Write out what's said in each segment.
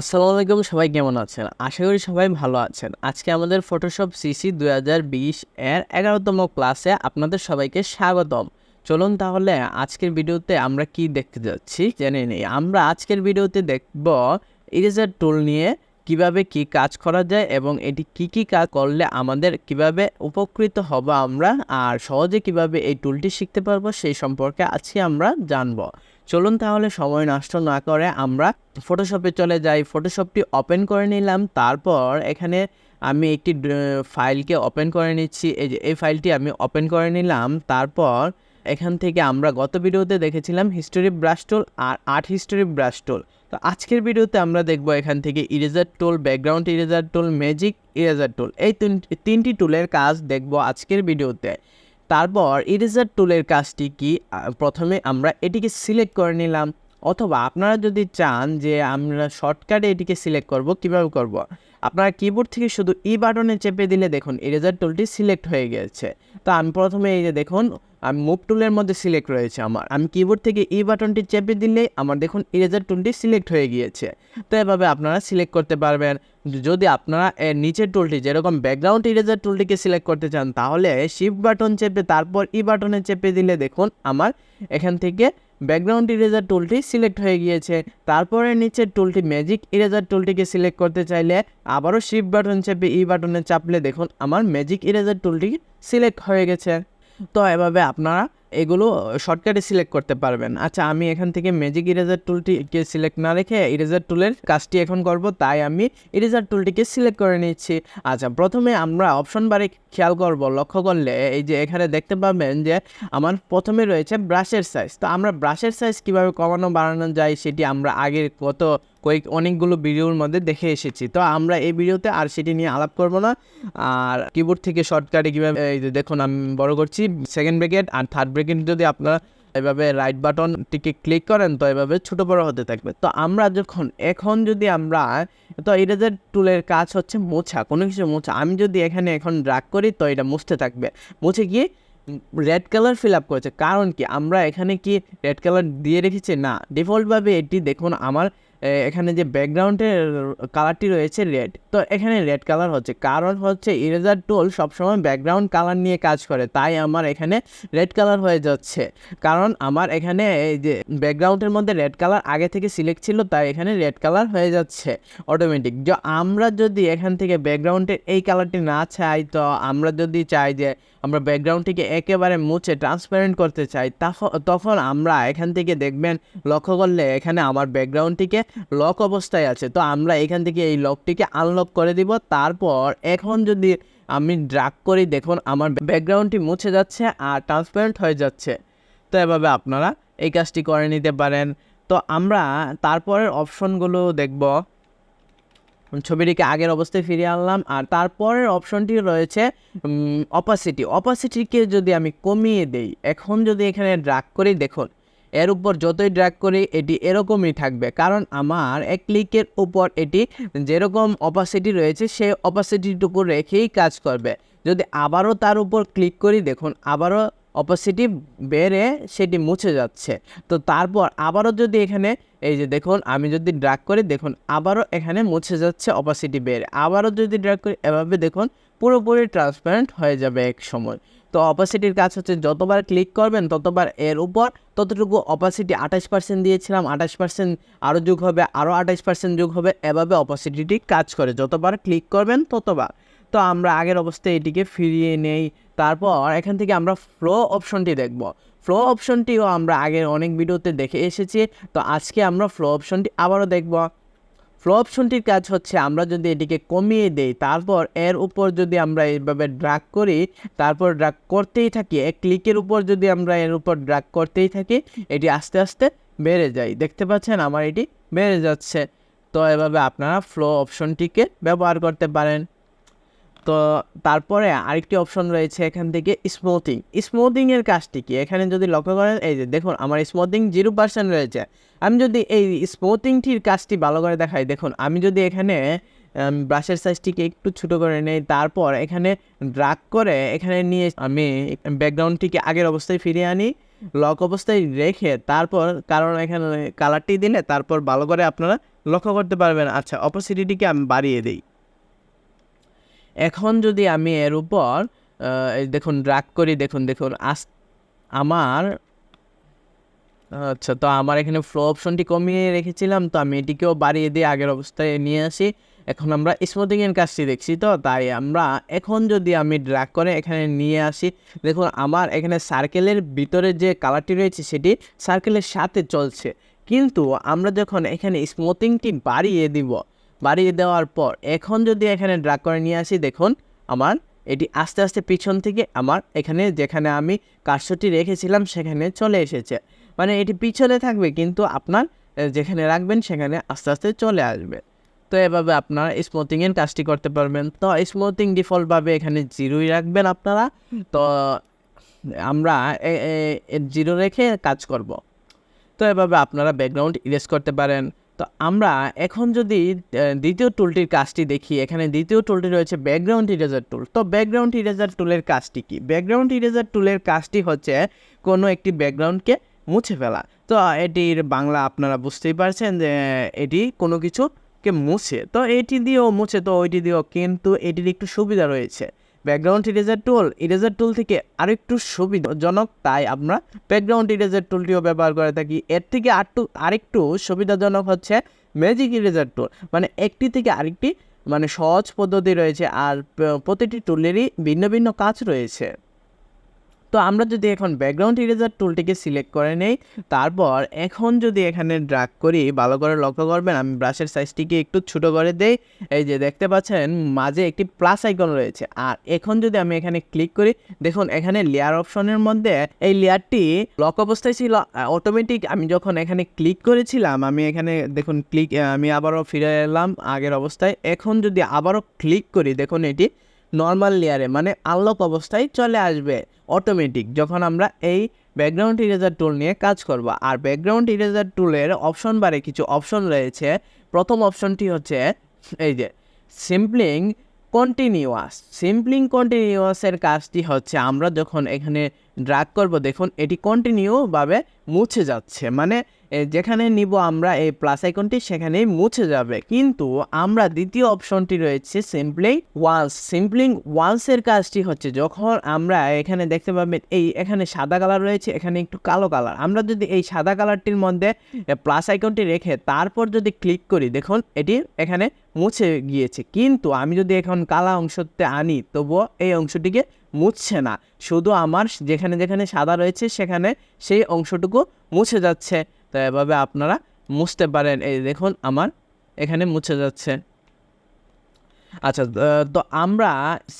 আসসালামু আলাইকুম, সবাই কেমন আছেন? আশা করি সবাই ভালো আছেন। আজকে আমাদের ফটোশপ সিসি 2020 এর 11তম ক্লাসে আপনাদের সবাইকে স্বাগতম। চলুন তাহলে আজকের ভিডিওতে আমরা কি দেখতে যাচ্ছি জেনে নেই। আমরা আজকের ভিডিওতে দেখব ইরেজার টুল নিয়ে কিভাবে কি কাজ করা যায় এবং এটি কি কাজ করলে আমাদের কিভাবে উপকৃত হব আমরা, আর সহজে কিভাবে এই টুলটি শিখতে পারবো সেই সম্পর্কে আজকে আমরা জানবো। চলুন তাহলে সময় নষ্ট না করে আমরা ফটোশপে চলে যাই। ফটোশপটি ওপেন করে নিলাম, তারপর এখানে আমি একটি ফাইলকে ওপেন করে নিচ্ছি। এই যে এই ফাইলটি আমি ওপেন করে নিলাম। তারপর এখান থেকে আমরা গত ভিডিওতে দেখেছিলাম হিস্টোরি ব্রাশ টুল আর আর্ট হিস্টোরি ব্রাশ টুল। তো আজকের ভিডিওতে আমরা দেখব এখান থেকে ইরেজার টুল, ব্যাকগ্রাউন্ড ইরেজার টুল, ম্যাজিক ইরেজার টুল, এই তিনটি টুলের কাজ দেখব আজকের ভিডিওতে। তারপর ইরেজার টুলের কাজটি কি, প্রথমে আমরা এটিকে সিলেক্ট করে নিলাম, অথবা আপনারা যদি চান যে আমরা শর্টকাটে এটিকে সিলেক্ট করব, কিভাবে করব? আপনারা কিবোর্ড থেকে শুধু বাটনে চেপে দিলে দেখুন ইরেজার টুলটি সিলেক্ট হয়ে গেছে। তো আমি প্রথমে এই যে দেখুন আমি মুভ টুলের মধ্যে সিলেক্ট রয়েছে আমার, আমি কিবোর্ড থেকে বাটনটি চেপে দিলে আমার দেখুন ইরেজার টুলটি সিলেক্ট হয়ে গিয়েছে। তো এভাবে আপনারা সিলেক্ট করতে পারবেন। যদি আপনারা এর নিচের টুলটি যেরকম ব্যাকগ্রাউন্ড ইরেজার টুলটিকে সিলেক্ট করতে চান, তাহলে শিফট বাটন চেপে তারপর বাটনে চেপে দিলে দেখুন আমার এখান থেকে ব্যাকগ্রাউন্ড ইরেজার টুলটি সিলেক্ট হয়ে গিয়েছে। তারপরে নিচের টুলটি ম্যাজিক ইরেজার টুলটিকে সিলেক্ট করতে চাইলে আবারও শিফট বাটন চেপে বাটনে চাপলে দেখুন আমার ম্যাজিক ইরেজার টুলটি সিলেক্ট হয়ে গেছে। তো এভাবে আপনারা এগুলো শর্টকাটে সিলেক্ট করতে পারবেন। আচ্ছা, আমি এখান থেকে ম্যাজিক ইরেজার টুলটিকে সিলেক্ট না রেখে ইরেজার টুলের কাজটি এখন করব, তাই আমি ইরেজার টুলটিকে সিলেক্ট করে নিচ্ছি। আচ্ছা, প্রথমে আমরা অপশন বারে খেয়াল করব, লক্ষ্য করলে এই যে এখানে দেখতে পাবেন যে আমার প্রথমে রয়েছে ব্রাশের সাইজ। তো আমরা ব্রাশের সাইজ কীভাবে কমানো বাড়ানো যায় সেটি আমরা আগের অনেকগুলো ভিডিওর মধ্যে দেখে এসেছি। তো আমরা এই ভিডিওতে আর সেটি নিয়ে আলাপ করব না। আর কিবোর্ড থেকে শর্টকাটে কীভাবে, এই যে দেখুন আমি বড় করছি, সেকেন্ড ব্র্যাকেট আর থার্ড ব্র্যাকেট যদি আপনারা এভাবে রাইট বাটনটিকে ক্লিক করেন তো এভাবে ছোটো বড় হতে থাকবে। তো আমরা এখন যদি আমরা, তো ইরেজার টুলের কাজ হচ্ছে মোছা, কোনো কিছু মোছা। আমি যদি এখানে এখন ড্র্যাগ করি তো এটা মুছতে থাকবে, মুছে গিয়ে রেড কালার ফিল আপ করেছে। কারণ কি আমরা এখানে কি রেড কালার দিয়ে রেখেছি? না, ডিফল্টভাবে এটি দেখুন আমার এখানে যে ব্যাকগ্রাউন্ডের কালারটি রয়েছে রেড, তো এখানে রেড কালার হচ্ছে। কারণ হচ্ছে ইরেজার টুল সবসময় ব্যাকগ্রাউন্ড কালার নিয়ে কাজ করে, তাই আমার এখানে রেড কালার হয়ে যাচ্ছে। কারণ আমার এখানে এই যে ব্যাকগ্রাউন্ডের মধ্যে রেড কালার আগে থেকে সিলেক্ট ছিল, তাই এখানে রেড কালার হয়ে যাচ্ছে অটোমেটিক। যে আমরা যদি এখান থেকে ব্যাকগ্রাউন্ডের এই কালারটি না চাই, তো আমরা যদি চাই যে আমরা ব্যাকগ্রাউন্ডটিকে একেবারে মুছে ট্রান্সপারেন্ট করতে চাই, তখন আমরা এখান থেকে দেখবেন, লক্ষ্য করলে এখানে আমার ব্যাকগ্রাউন্ডটিকে লক অবস্থায় আছে। তো আমরা এখান থেকে এই লকটিকে আনলক করে দিব। তারপর এখন যদি আমি ড্র্যাগ করি দেখুন আমার ব্যাকগ্রাউন্ডটি মুছে যাচ্ছে আর ট্রান্সপারেন্ট হয়ে যাচ্ছে। তো এভাবে আপনারা এই কাজটি করে নিতে পারেন। তো আমরা তারপরের অপশনগুলো দেখব। ছবিটিকে আগের অবস্থায় ফিরিয়ে আনলাম, আর তারপরের অপশনটি রয়েছে অপাসিটিকে যদি আমি কমিয়ে দেই, এখন যদি এখানে ড্র্যাগ করি দেখুন এর উপর যতই ড্র্যাগ করি এটি এরকমই থাকবে, কারণ আমার এক ক্লিকের উপর এটি যেরকম অপাসিটি রয়েছে সেই অপাসিটিটুকু রেখেই কাজ করবে। যদি আবারও তার উপর ক্লিক করি দেখুন আবারও অপাসিটি বেড়ে সেটি মুছে যাচ্ছে। তো তারপর আবারও যদি এখানে এই যে দেখুন আমি যদি ড্র্যাগ করি দেখুন আবারও এখানে মুছে যাচ্ছে অপাসিটি বেড়ে, আবারও যদি ড্র্যাগ করি এভাবে দেখুন পুরোপুরি ট্রান্সপারেন্ট হয়ে যাবে এক সময়। তো অপাসিটির কাজ হচ্ছে যতবার ক্লিক করবেন ততবার এর উপর ততটুকু অপাসিটি 28% দিয়েছিলাম, 28% আরও যোগ হবে, আরও 28% যোগ হবে, এভাবে অপাসিটিটি কাজ করে যতবার ক্লিক করবেন ততবার। তো আমরা আগের অবস্থায় এটিকে ফিরিয়ে নেই। তারপর এখান থেকে আমরা ফ্লো অপশনটি দেখব। ফ্লো অপশনটিও আমরা আগের অনেক ভিডিওতে দেখে এসেছি, তো আজকে আমরা ফ্লো অপশনটি আবারও দেখব। ফ্লো অপশনটির কাজ হচ্ছে আমরা যদি এটিকে কমিয়ে দেই, তারপর এর উপর যদি আমরা এইভাবে ড্র্যাগ করি, তারপর ড্র্যাগ করতেই থাকি, এক ক্লিকের উপর যদি আমরা এর উপর ড্র্যাগ করতেই থাকি এটি আস্তে আস্তে বেড়ে যায়। দেখতে পাচ্ছেন আমার এটি বেড়ে যাচ্ছে। তো এভাবে আপনারা ফ্লো অপশনটিকে ব্যবহার করতে পারেন। তো তারপরে আরেকটি অপশন রয়েছে এখান থেকে স্মুথিংয়ের কাজটি কি, এখানে যদি লক্ষ্য করেন এই যে দেখুন আমার স্মুথিং 0% রয়েছে। আমি যদি এই স্মুথিংটির কাজটি ভালো করে দেখাই, দেখুন আমি যদি এখানে ব্রাশের সাইজটিকে একটু ছোটো করে নেই, তারপর এখানে ড্র্যাগ করে এখানে নিয়ে আমি ব্যাকগ্রাউন্ডটিকে আগের অবস্থায় ফিরিয়ে আনি, লক অবস্থায় রেখে তারপর, কারণ এখানে কালারটি দিলে তারপর ভালো করে আপনারা লক্ষ্য করতে পারবেন। আচ্ছা, অপোসিটিটিকে আমি বাড়িয়ে দিই। এখন যদি আমি এর উপর এই দেখুন ড্র্যাগ করি, দেখুন আমার আচ্ছা, তো আমার এখানে ফ্লো অপশনটি কমিয়ে রেখেছিলাম, তো আমি এটিকেও বাড়িয়ে দিয়ে আগের অবস্থায় নিয়ে আসি। এখন আমরা স্মুথিংয়ের কাজটি দেখছি, তো তাই আমরা এখন যদি আমি ড্র্যাগ করে এখানে নিয়ে আসি, দেখুন আমার এখানে সার্কেলের ভিতরে যে কালারটি রয়েছে সেটি সার্কেলের সাথে চলছে। কিন্তু আমরা যখন এখানে স্মুথিংটি বাড়িয়ে দেওয়ার পর এখন যদি এখানে ড্র্যাগ করে নিয়ে আসি, দেখুন আমার এটি আস্তে আস্তে পিছন থেকে আমার এখানে যেখানে আমি কার্সরটি রেখেছিলাম সেখানে চলে এসেছে। মানে এটি পিছনে থাকবে কিন্তু আপনার যেখানে রাখবেন সেখানে আস্তে আস্তে চলে আসবে। তো এভাবে আপনারা স্মুথিংয়ের কাজটি করতে পারবেন। তো স্মুথিং ডিফল্টভাবে এখানে 0ই রাখবেন আপনারা। তো আমরা 0 রেখে কাজ করব। তো এভাবে আপনারা ব্যাকগ্রাউন্ড ইরেজ করতে পারেন। তো আমরা এখন যদি দ্বিতীয় টুলটির কাজটি দেখি, এখানে দ্বিতীয় টুলটি রয়েছে ব্যাকগ্রাউন্ড ইরেজার টুল। তো ব্যাকগ্রাউন্ড ইরেজার টুলের কাজটি কি? ব্যাকগ্রাউন্ড ইরেজার টুলের কাজটি হচ্ছে কোনো একটি ব্যাকগ্রাউন্ডকে মুছে ফেলা। তো এটির বাংলা আপনারা বুঝতেই পারছেন যে এটি কোনো কিছুকে মুছে, তো এটি দিয়েও মুছে, তো ওইটি দিয়েও, কিন্তু এটির একটু সুবিধা রয়েছে। ব্যাকগ্রাউন্ড ইরেজার টুল থেকে আরেকটু সুবিধাজনক, তাই আমরা ব্যাকগ্রাউন্ড ইরেজার টুলটিও ব্যবহার করে থাকি। এর থেকে আরেকটু সুবিধাজনক হচ্ছে ম্যাজিক ইরেজার টুল। মানে একটি থেকে আরেকটি মানে সহজ পদ্ধতি রয়েছে, আর প্রতিটি টুলেরই ভিন্ন ভিন্ন কাজ রয়েছে। তো আমরা যদি এখন ব্যাকগ্রাউন্ড ইরেজার টুলটিকে সিলেক্ট করে নেই, তারপর এখন যদি এখানে ড্র্যাগ করি, ভালো করে লক্ষ্য করবেন আমি ব্রাশের সাইজটিকে একটু ছোট করে দেই। এই যে দেখতে পাচ্ছেন মাঝে একটি প্লাস আইকন রয়েছে, আর এখন যদি আমি এখানে ক্লিক করি, দেখুন এখানে লেয়ার অপশনের মধ্যে এই লেয়ারটি লক অবস্থায় ছিল অটোমেটিক। আমি যখন এখানে ক্লিক করেছিলাম, আমি এখানে দেখুন আমি আবারও ফিরে এলাম আগের অবস্থায়। এখন যদি আবারও ক্লিক করি, দেখুন এটি নর্মাল লেয়ারে মানে আনলক অবস্থায় চলে আসবে অটোমেটিক, যখন আমরা এই ব্যাকগ্রাউন্ড ইরেজার টুল নিয়ে কাজ করব। আর ব্যাকগ্রাউন্ড ইরেজার টুলের অপশন বারে কিছু অপশন রয়েছে। প্রথম অপশনটি হচ্ছে এই যে সিম্পলিং কন্টিনিউয়াসের কাজটি হচ্ছে আমরা যখন এখানে ড্র্যাগ করব, দেখুন এটি কন্টিনিউভাবে মুছে যাচ্ছে, মানে যেখানে নিব আমরা এই প্লাস আইকনটি সেখানেই মুছে যাবে। কিন্তু আমরা দ্বিতীয় অপশনটি রয়েছে সিম্পলিং ওয়ান্সের কাজটি হচ্ছে যখন আমরা এখানে দেখতে পাবেন এখানে সাদা কালার রয়েছে, এখানে একটু কালো কালার। আমরা যদি এই সাদা কালারটির মধ্যে প্লাস আইকনটি রেখে তারপর যদি ক্লিক করি, দেখুন এটি এখানে মুছে গিয়েছে। কিন্তু আমি যদি এখন কালা অংশতে আনি, তবুও এই অংশটিকে মুছছে না, শুধু আমার যেখানে যেখানে সাদা রয়েছে সেখানে সেই অংশটুকু মুছে যাচ্ছে। তো এভাবে আপনারা মুছতে পারেন। এই দেখুন আমার এখানে মুছে যাচ্ছে। আচ্ছা, তো আমরা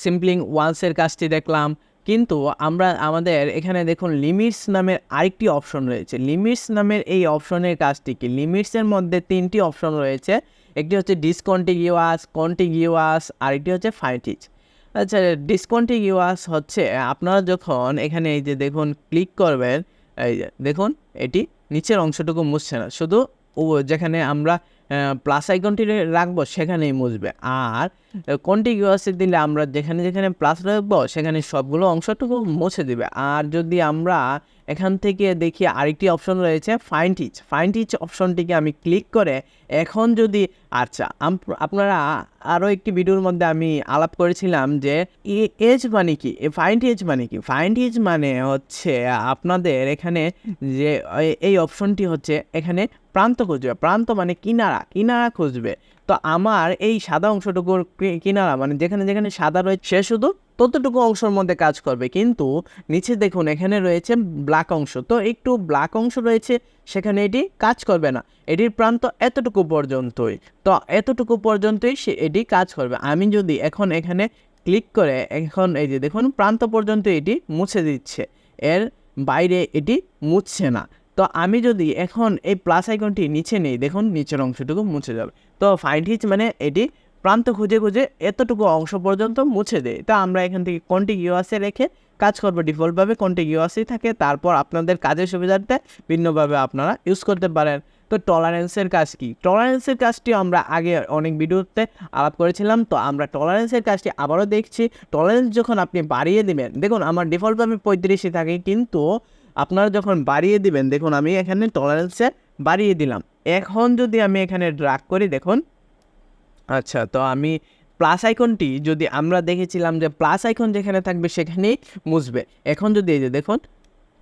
সিম্পলিং ওয়ান্সের কাজটি দেখলাম, কিন্তু আমরা আমাদের এখানে দেখুন লিমিটস নামের আরেকটি অপশন রয়েছে। লিমিটস নামের এই অপশনের কাজটি কি? লিমিটসের মধ্যে 3টি অপশন রয়েছে। একটি হচ্ছে ডিসকন্টিনিউয়াস, কন্টিনিউয়াস, আরেকটি হচ্ছে ফাইটিচ। আচ্ছা, ডিসকন্টিনিউয়াস হচ্ছে আপনারা যখন এখানে এই যে দেখুন ক্লিক করবেন, এই যে দেখুন এটি নিচের অংশটুকু মুছছে না, শুধু যেখানে আমরা প্লাস আইকনটি রাখবো সেখানেই মুছবে। আর কন্টিনিউয়াসে দিলে আমরা যেখানে যেখানে প্লাস রাখবো সেখানে সবগুলো অংশটুকু মুছে দিবে। আর যদি আমরা এখান থেকে দেখি আরেকটি অপশন রয়েছে ফাইন টিচ অপশনটিকে আমি ক্লিক করে এখন যদি আপনারা আরও একটি ভিডিওর মধ্যে আমি আলাপ করেছিলাম যে এজ মানে কি, ফাইন টিচ মানে কি। ফাইন টিচ মানে হচ্ছে আপনাদের এখানে যে এই অপশনটি হচ্ছে এখানে প্রান্ত খুঁজবে, প্রান্ত মানে কিনারা খুঁজবে। তো আমার এই সাদা অংশটুকুর কিনারা মানে যেখানে যেখানে সাদা রয়েছে সে শুধু ততটুকু অংশের মধ্যে কাজ করবে, কিন্তু নিচে দেখুন এখানে রয়েছে ব্ল্যাক অংশ, তো একটু ব্ল্যাক অংশ রয়েছে সেখানে এটি কাজ করবে না। এটির প্রান্ত এতটুকু পর্যন্তই, তো এতটুকু পর্যন্তই সে এটি কাজ করবে। আমি যদি এখন এখানে ক্লিক করে এখন এই যে দেখুন প্রান্ত পর্যন্ত এটি মুছে দিচ্ছে, এর বাইরে এটি মুছছে না। তো আমি যদি এখন এই প্লাস আইকনটি নিচে নেই, দেখুন নিচের অংশটুকু মুছে যাবে। তো ফাইন টিচ মানে এটি প্রান্ত খুঁজে খুঁজে এতটুকু অংশ পর্যন্ত মুছে দেয়। তো আমরা এখান থেকে কন্টিনিউয়াসে রেখে কাজ করবো, ডিফল্টভাবে কন্টিনিউয়াসই থাকে। তারপর আপনাদের কাজের সুবিধার্থে ভিন্নভাবে আপনারা ইউজ করতে পারেন। তো টলারেন্সের কাজ কি? টলারেন্সের কাজটি আমরা আগে অনেক ভিডিওতে আলাপ করেছিলাম, তো আমরা টলারেন্সের কাজটি আবারও দেখছি। টলারেন্স যখন আপনি বাড়িয়ে দিবেন, দেখুন আমার ডিফল্টভাবে 35ই থাকে, কিন্তু আপনারা যখন বাড়িয়ে দিবেন, দেখুন আমি এখানে টলারেন্সে বাড়িয়ে দিলাম, এখন যদি আমি এখানে ড্র্যাগ করি দেখুন, আচ্ছা তো আমি প্লাস আইকনটি যদি আমরা দেখেছিলাম যে প্লাস আইকন যেখানে থাকবে সেখানেই মুছবে। এখন যদি এই যে দেখুন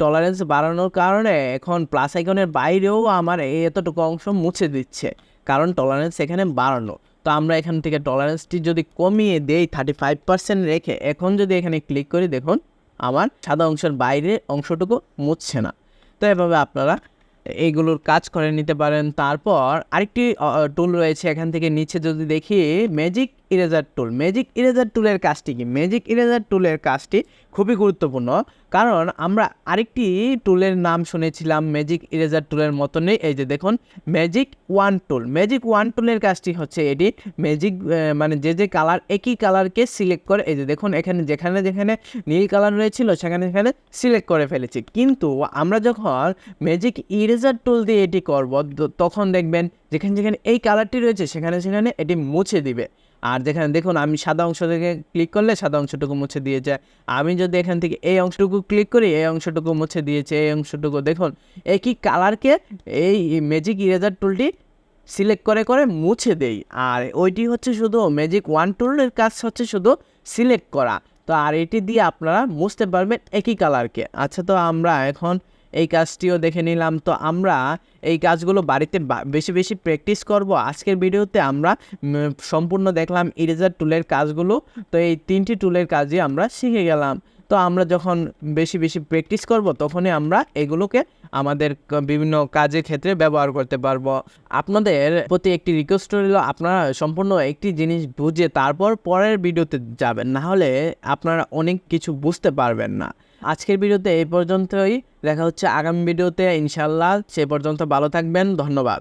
টলারেন্স বাড়ানোর কারণে এখন প্লাস আইকনের বাইরেও আমার এই এতটুকু অংশ মুছে দিচ্ছে, কারণ টলারেন্স এখানে বাড়ানো। তো আমরা এখান থেকে টলারেন্সটি যদি কমিয়ে দেই 35% রেখে, এখন যদি এখানে ক্লিক করি দেখুন আমার সাদা অংশের বাইরের অংশটুকু মুছছে না। তো এভাবে আপনারা এইগুলোর কাজ করে নিতে পারেন। তারপর আরেকটি টুল রয়েছে, এখান থেকে নিচে যদি দেখি ম্যাজিক ইরেজার টুল। ম্যাজিক ইরেজার টুলের কাজটি কি? ম্যাজিক ইরেজার টুলের কাজটি খুবই গুরুত্বপূর্ণ, কারণ আমরা আরেকটি টুলের নাম শুনেছিলাম ম্যাজিক ইরেজার টুলের মতনই। এই যে দেখুন ম্যাজিক ওয়ান টুল। ম্যাজিক ওয়ান টুলের কাজটি হচ্ছে এটি ম্যাজিক মানে যে কালার একই কালারকে সিলেক্ট করে, এই যে দেখুন এখানে যেখানে যেখানে নীল কালার রয়েছিল সেখানে সেখানে সিলেক্ট করে ফেলেছি। কিন্তু আমরা যখন ম্যাজিক ইরেজার টুল দিয়ে এটি করব তখন দেখবেন যেখানে যেখানে এই কালারটি রয়েছে সেখানে সেখানে এটি মুছে দিবে। আর যেখানে দেখুন আমি সাদা অংশ থেকে ক্লিক করলে সাদা অংশটুকু মুছে দিয়েছে। আমি যদি এখান থেকে এই অংশটুকু ক্লিক করি এই অংশটুকু মুছে দিয়েছে। এই অংশটুকু দেখুন একই কালারকে এই ম্যাজিক ইরেজার টুলটি সিলেক্ট করে করে মুছে দেই। আর ওইটি হচ্ছে শুধু ম্যাজিক ওয়ান টুলের কাজ হচ্ছে শুধু সিলেক্ট করা। তো আর এটি দিয়ে আপনারা মুছতে পারবেন একই কালারকে। আচ্ছা তো আমরা এখন এই কাজটিও দেখে নিলাম। তো আমরা এই কাজগুলো বাড়িতে বেশি বেশি প্র্যাকটিস করব। আজকের ভিডিওতে আমরা সম্পূর্ণ দেখলাম ইরেজার টুলের কাজগুলো। তো এই 3টি টুলের কাজই আমরা শিখে গেলাম। তো আমরা যখন বেশি বেশি প্র্যাকটিস করব তখনই আমরা এগুলোকে আমাদের বিভিন্ন কাজের ক্ষেত্রে ব্যবহার করতে পারবো। আপনাদের প্রতি একটি রিকোয়েস্ট রইল, আপনারা সম্পূর্ণ একটি জিনিস বুঝে তারপর পরের ভিডিওতে যাবেন, না হলে আপনারা অনেক কিছু বুঝতে পারবেন না। আজকের ভিডিওতে এই পর্যন্তই, দেখা হচ্ছে আগামী ভিডিওতে ইনশাল্লাহ। সে পর্যন্ত ভালো থাকবেন, ধন্যবাদ।